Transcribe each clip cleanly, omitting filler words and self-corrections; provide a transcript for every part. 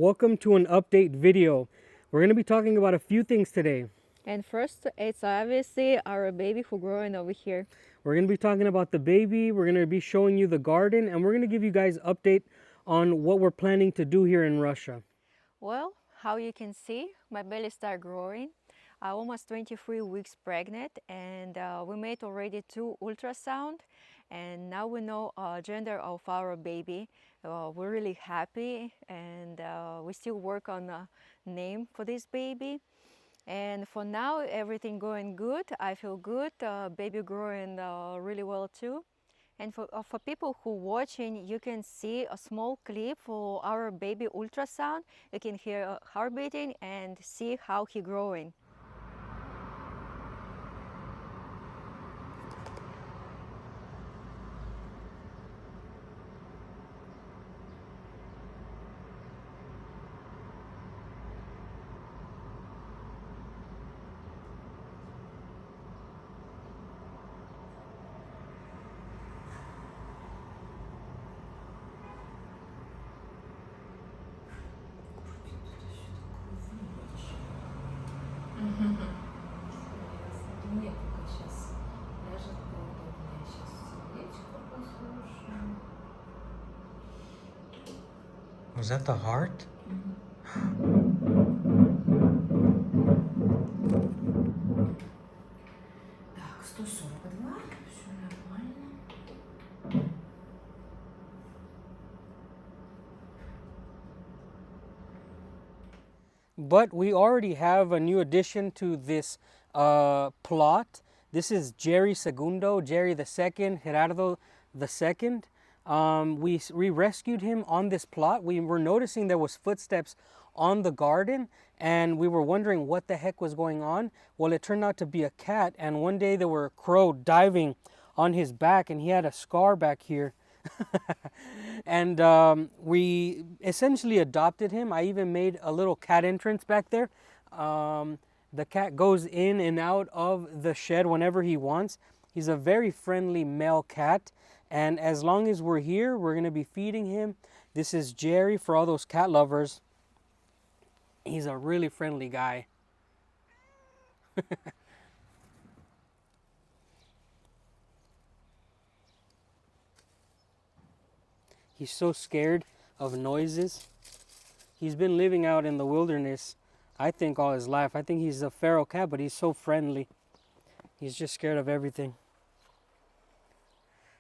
Welcome to an update video. We're going to be talking about a few things today. And first, it's obviously our baby who growing over here. We're going to be talking about the baby, we're going to be showing you the garden, and we're going to give you guys update on what we're planning to do here in Russia. Well, how you can see, my belly start growing. Almost 23 weeks pregnant, and we made already 2 ultrasound, and now we know gender of our baby. We're really happy, and we still work on a name for this baby. And for now, everything going good. I feel good. Baby growing really well too. And for people who watching, you can see a small clip for our baby ultrasound. You can hear heart beating and see how he growing. Мне пока сейчас ляжет поудобнее. Сейчас сердечко послушаем. Was that the heart? Так, 142. Все нормально. But we already have a new addition to this plot. This is Jerry Segundo, Jerry the Second, Gerardo the Second. We rescued him on this plot. We were noticing there was footsteps on the garden, and we were wondering what the heck was going on. Well, it turned out to be a cat, and one day there were a crow diving on his back, and he had a scar back here. And we essentially adopted him. I even made a little cat entrance back there. The cat goes in and out of the shed whenever he wants. He's a very friendly male cat, and as long as we're here, we're going to be feeding him. This is Jerry for all those cat lovers. He's a really friendly guy. He's so scared of noises. He's been living out in the wilderness, I think, all his life. I think he's a feral cat, but he's so friendly. He's just scared of everything.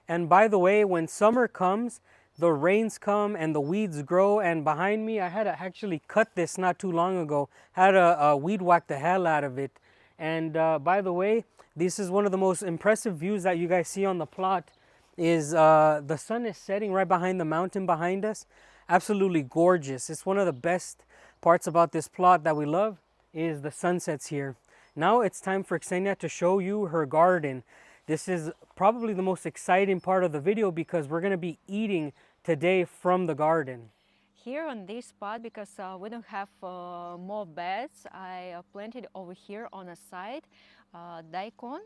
And by the way, when summer comes, the rains come and the weeds grow. And behind me, I had to actually cut this not too long ago. Had to weed whack the hell out of it. And by the way, this is one of the most impressive views that you guys see on the plot. Is the sun is setting right behind the mountain behind us. Absolutely gorgeous. It's one of the best parts about this plot that we love is the sunsets here. Now it's time for Ksenia to show you her garden. This is probably the most exciting part of the video because we're going to be eating today from the garden. Here on this spot, because we don't have more beds, I planted over here on the side daikon.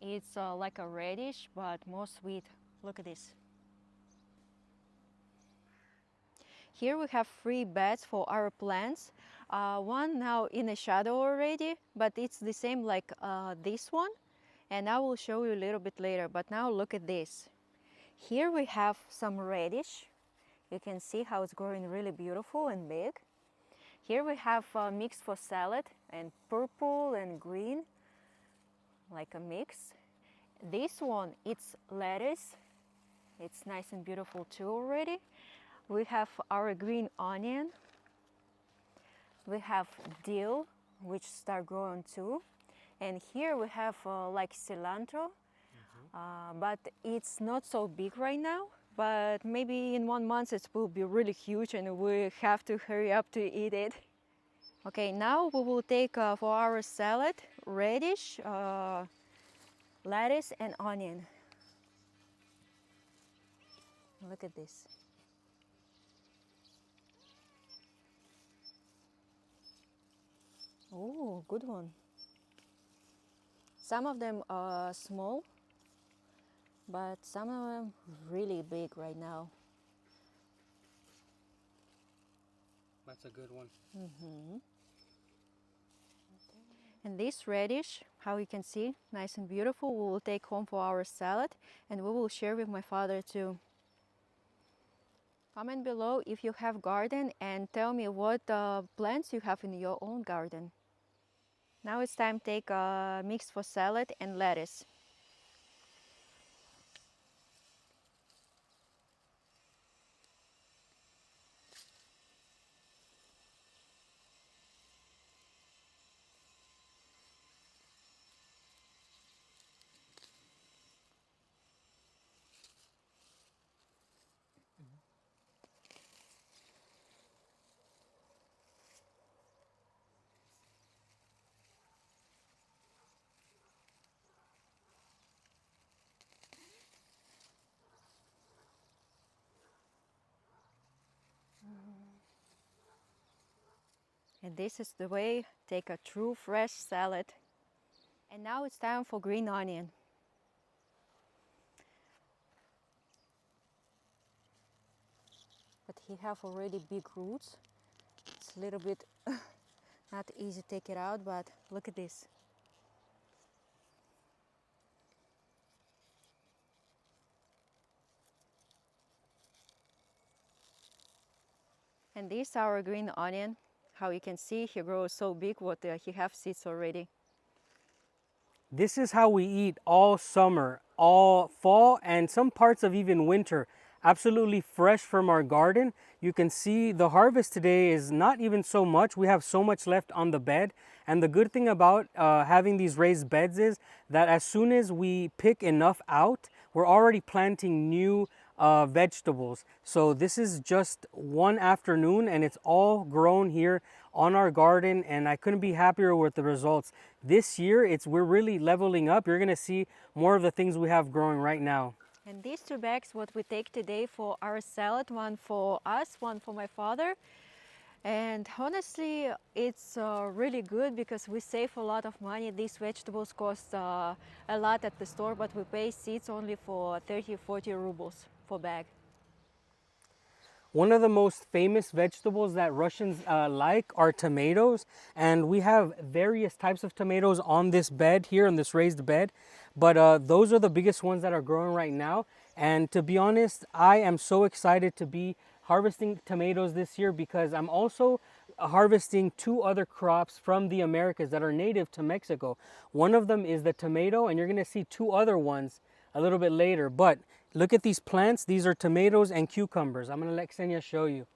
It's like a reddish but more sweet. Look at this. Here we have 3 beds for our plants. One now in the shadow already, but it's the same like this one. And I will show you a little bit later, but now look at this. Here we have some reddish. You can see how it's growing really beautiful and big. Here we have mix for salad and purple and green, like a mix. This one, it's lettuce. It's nice and beautiful too already. We have our green onion. We have dill, which start growing too. And here we have like cilantro, but it's not so big right now. But maybe in 1 month it will be really huge and we have to hurry up to eat it. Okay, now we will take for our salad radish, lettuce and onion. Look at this. Oh, good one. Some of them are small, but some of them really big right now. That's a good one. And this radish, how you can see, nice and beautiful, we will take home for our salad, and we will share with my father too. Comment below if you have garden and tell me what plants you have in your own garden. Now it's time to take a mix for salad and lettuce. And this is the way take a true fresh salad. And now it's time for green onion. But he have already big roots. It's a little bit not easy to take it out, but look at this. And this our green onion. How you can see he grows so big, what he have seeds already. This is how we eat all summer, all fall, and some parts of even winter. Absolutely fresh from our garden. You can see the harvest today is not even so much. We have so much left on the bed. And the good thing about having these raised beds is that as soon as we pick enough out, we're already planting new vegetables. So this is just one afternoon and it's all grown here on our garden, and I couldn't be happier with the results. This year we're really leveling up. You're gonna see more of the things we have growing right now. And these 2 bags what we take today for our salad, one for us, one for my father. And honestly, it's really good because we save a lot of money. These vegetables cost a lot at the store, but we pay seeds only for 30-40 rubles for bag. One of the most famous vegetables that Russians like are tomatoes, and we have various types of tomatoes on this bed here, on this raised bed, but those are the biggest ones that are growing right now. And to be honest, I am so excited to be harvesting tomatoes this year because I'm also harvesting 2 other crops from the Americas that are native to Mexico. One of them is the tomato, and you're going to see 2 other ones a little bit later. But look at these plants. These are tomatoes and cucumbers. I'm going to let Ksenia show you.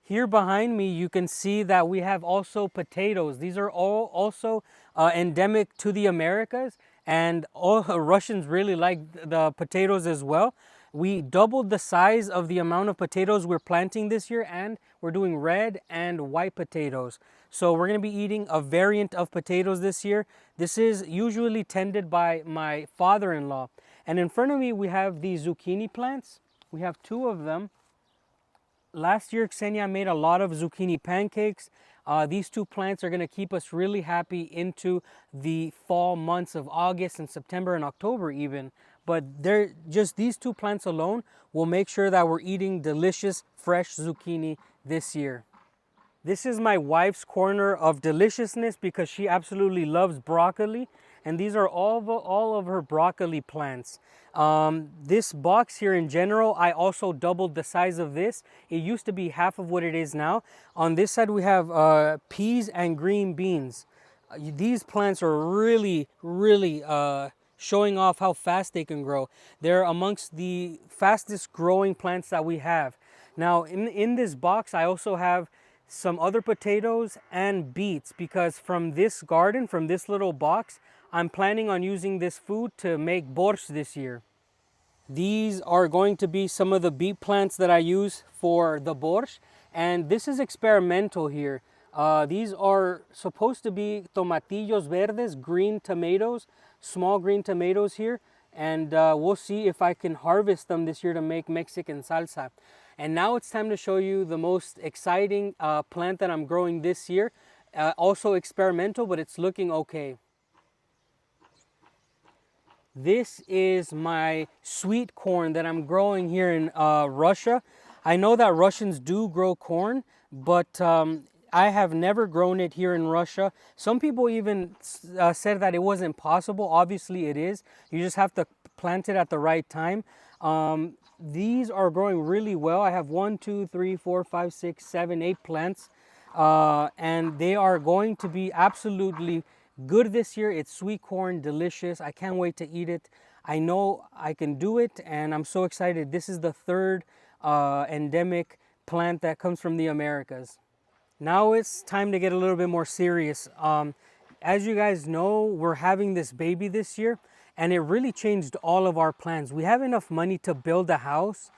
Here behind me, you can see that we have also potatoes. These are all also endemic to the Americas, and all Russians really like the potatoes as well. We doubled the size of the amount of potatoes we're planting this year, and we're doing red and white potatoes. So we're going to be eating a variant of potatoes this year. This is usually tended by my father-in-law. And in front of me, we have these zucchini plants. We have 2 of them. Last year, Ksenia made a lot of zucchini pancakes. These 2 plants are going to keep us really happy into the fall months of August and September and October even. But they're just these 2 plants alone will make sure that we're eating delicious fresh zucchini this year. This is my wife's corner of deliciousness because she absolutely loves broccoli, and these are all of her broccoli plants. This box here in general, I also doubled the size of this. It used to be half of what it is now. On this side we have peas and green beans. These plants are really showing off how fast they can grow. They're amongst the fastest growing plants that we have. Now in this box I also have some other potatoes and beets because from this garden, from this little box, I'm planning on using this food to make borscht this year. These are going to be some of the beet plants that I use for the borscht, and this is experimental here. These are supposed to be tomatillos verdes, green tomatoes, small green tomatoes here, and we'll see if I can harvest them this year to make Mexican salsa. And now it's time to show you the most exciting plant that I'm growing this year. Also experimental, but it's looking okay. This is my sweet corn that I'm growing here in Russia. I know that Russians do grow corn, but I have never grown it here in Russia. Some people even said that it wasn't possible. Obviously it is. You just have to plant it at the right time. These are growing really well. I have 1, 2, 3, 4, 5, 6, 7, 8 plants. And they are going to be absolutely good this year. It's sweet corn, delicious. I can't wait to eat it. I know I can do it, and I'm so excited. This is the third endemic plant that comes from the Americas. Now it's time to get a little bit more serious. As you guys know, we're having this baby this year, and it really changed all of our plans. We have enough money to build a house.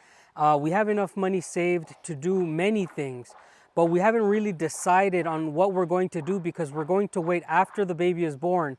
We have enough money saved to do many things, but we haven't really decided on what we're going to do because we're going to wait after the baby is born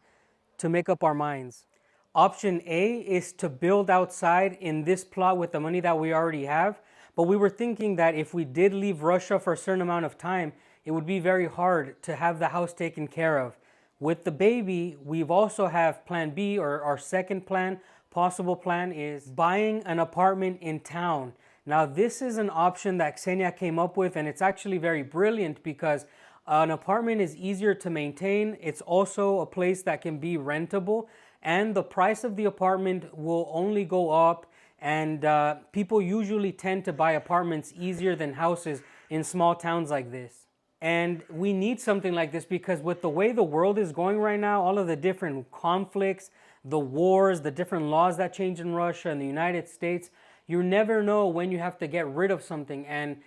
to make up our minds. Option A is to build outside in this plot with the money that we already have. But we were thinking that if we did leave Russia for a certain amount of time, it would be very hard to have the house taken care of. With the baby, we've also have plan B, or our second plan, possible plan, is buying an apartment in town. Now this is an option that Ksenia came up with, and it's actually very brilliant because an apartment is easier to maintain. It's also a place that can be rentable, and the price of the apartment will only go up, and people usually tend to buy apartments easier than houses in small towns like this. And we need something like this because with the way the world is going right now, all of the different conflicts, the wars, the different laws that change in Russia and the United States, you never know when you have to get rid of something. And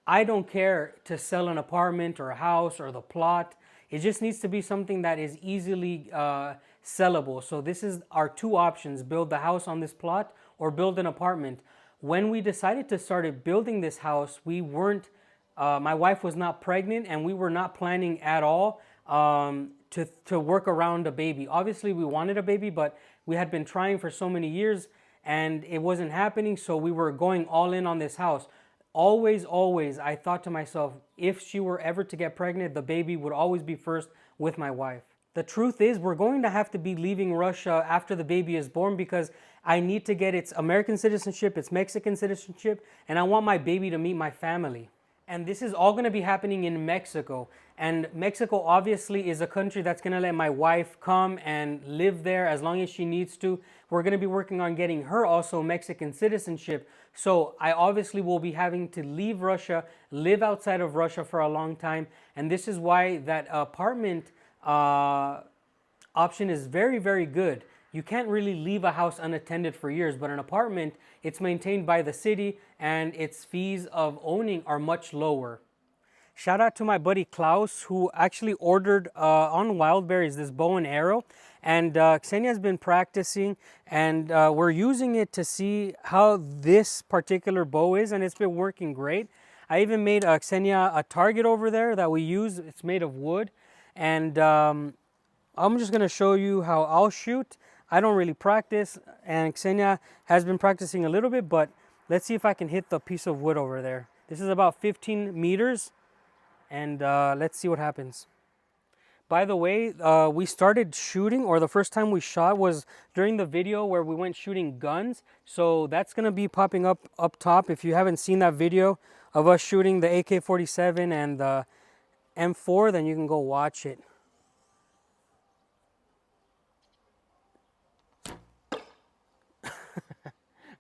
I don't care to sell an apartment or a house or the plot. It just needs to be something that is easily sellable. So this is our two options: build the house on this plot or build an apartment. When we decided to start building this house, we weren't, my wife was not pregnant, and we were not planning at all to work around a baby. Obviously we wanted a baby, but we had been trying for so many years and it wasn't happening, so we were going all in on this house. Always, I thought to myself, if she were ever to get pregnant, the baby would always be first with my wife. The truth is, we're going to have to be leaving Russia after the baby is born because I need to get its American citizenship, its Mexican citizenship, and I want my baby to meet my family. And this is all going to be happening in Mexico. And Mexico obviously is a country that's going to let my wife come and live there as long as she needs to. We're going to be working on getting her also Mexican citizenship. So I obviously will be having to leave Russia, live outside of Russia for a long time. And this is why that apartment option is very, very good. You can't really leave a house unattended for years, but an apartment, it's maintained by the city and its fees of owning are much lower. Shout out to my buddy Klaus, who actually ordered on Wildberries this bow and arrow, and Ksenia has been practicing, and we're using it to see how this particular bow is, and it's been working great. I even made Ksenia a target over there that we use. It's made of wood, and I'm just going to show you how I'll shoot. I don't really practice, and Ksenia has been practicing a little bit, but let's see if I can hit the piece of wood over there. This is about 15 meters, and let's see what happens. By the way, we started shooting, or the first time we shot was during the video where we went shooting guns. So that's going to be popping up top. If you haven't seen that video of us shooting the AK-47 and the M4, then you can go watch it.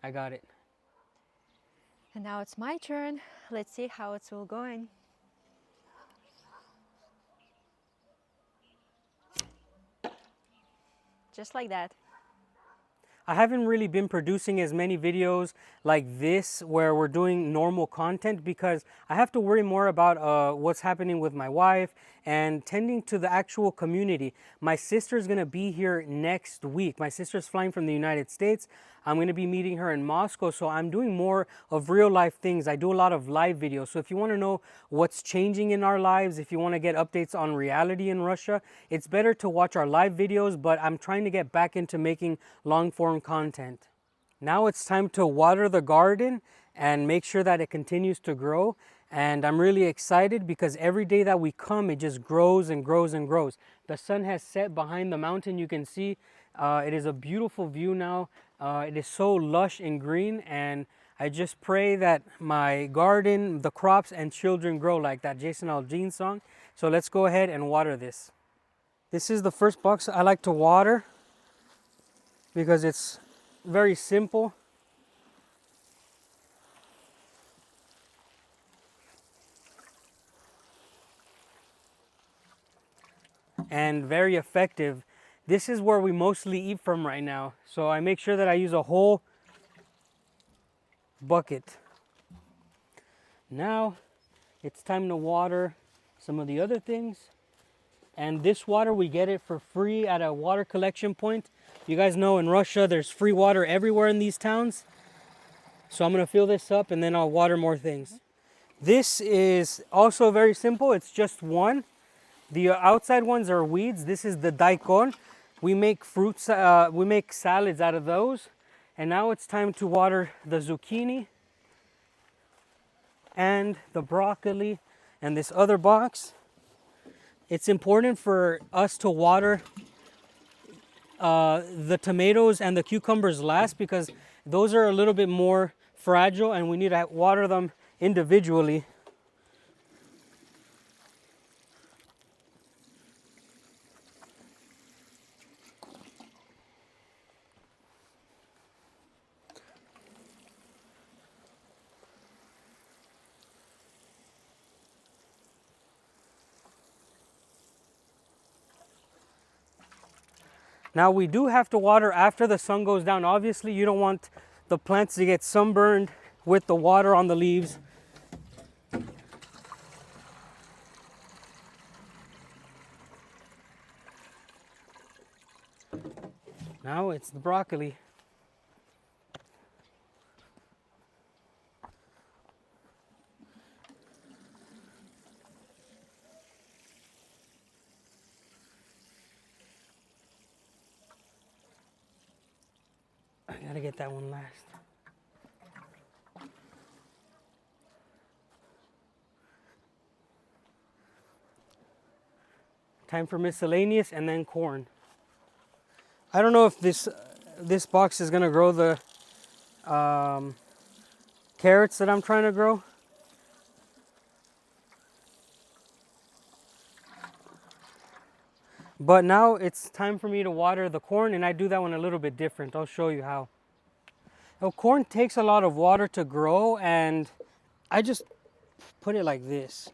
I got it. And now it's my turn. Let's see how it's all going. Just like that. I haven't really been producing as many videos like this where we're doing normal content because I have to worry more about what's happening with my wife and tending to the actual community. My sister's gonna be here next week. My sister's flying from the United States. I'm gonna be meeting her in Moscow, so I'm doing more of real life things. I do a lot of live videos. So if you wanna know what's changing in our lives, if you wanna get updates on reality in Russia, it's better to watch our live videos, but I'm trying to get back into making long form content. Now it's time to water the garden, and make sure that it continues to grow. And I'm really excited because every day that we come, it just grows and grows and grows. The sun has set behind the mountain. You can see it is a beautiful view now. It is so lush and green, and I just pray that my garden, the crops, and children grow like that Jason Aldean song. So let's go ahead and water this. This is the first box I like to water because it's very simple. And very effective. This is where we mostly eat from right now. So I make sure that I use a whole bucket. Now it's time to water some of the other things. And this water, we get it for free at a water collection point. You guys know in Russia there's free water everywhere in these towns. So I'm gonna fill this up and then I'll water more things. This is also very simple. It's just one. The outside ones are weeds. This is the daikon. We make fruits, we make salads out of those. And now it's time to water the zucchini and the broccoli and this other box. It's important for us to water the tomatoes and the cucumbers last because those are a little bit more fragile and we need to water them individually. Now we do have to water after the sun goes down. Obviously you don't want the plants to get sunburned with the water on the leaves. Now it's the broccoli. I gotta get that one last. Time for miscellaneous and then corn. I don't know if this box is gonna grow the carrots that I'm trying to grow. But now it's time for me to water the corn, and I do that one a little bit different. I'll show you how. Now, corn takes a lot of water to grow, and I just put it like this.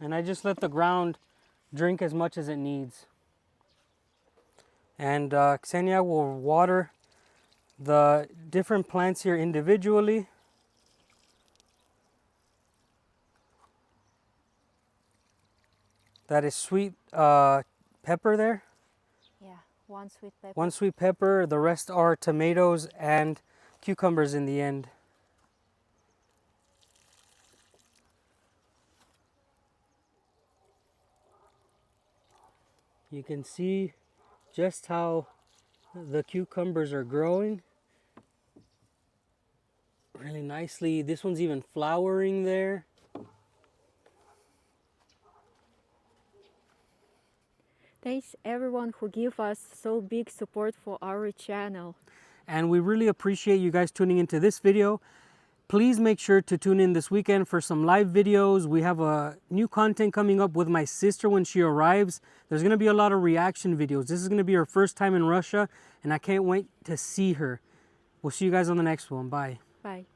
And I just let the ground drink as much as it needs. And Ksenia will water the different plants here individually. That is sweet pepper there. Yeah, one sweet pepper. One sweet pepper. The rest are tomatoes and cucumbers in the end. You can see just how the cucumbers are growing really nicely. This one's even flowering there. Thanks everyone who give us so big support for our channel. And we really appreciate you guys tuning into this video. Please make sure to tune in this weekend for some live videos. We have a new content coming up with my sister when she arrives. There's going to be a lot of reaction videos. This is going to be her first time in Russia, and I can't wait to see her. We'll see you guys on the next one. Bye. Bye.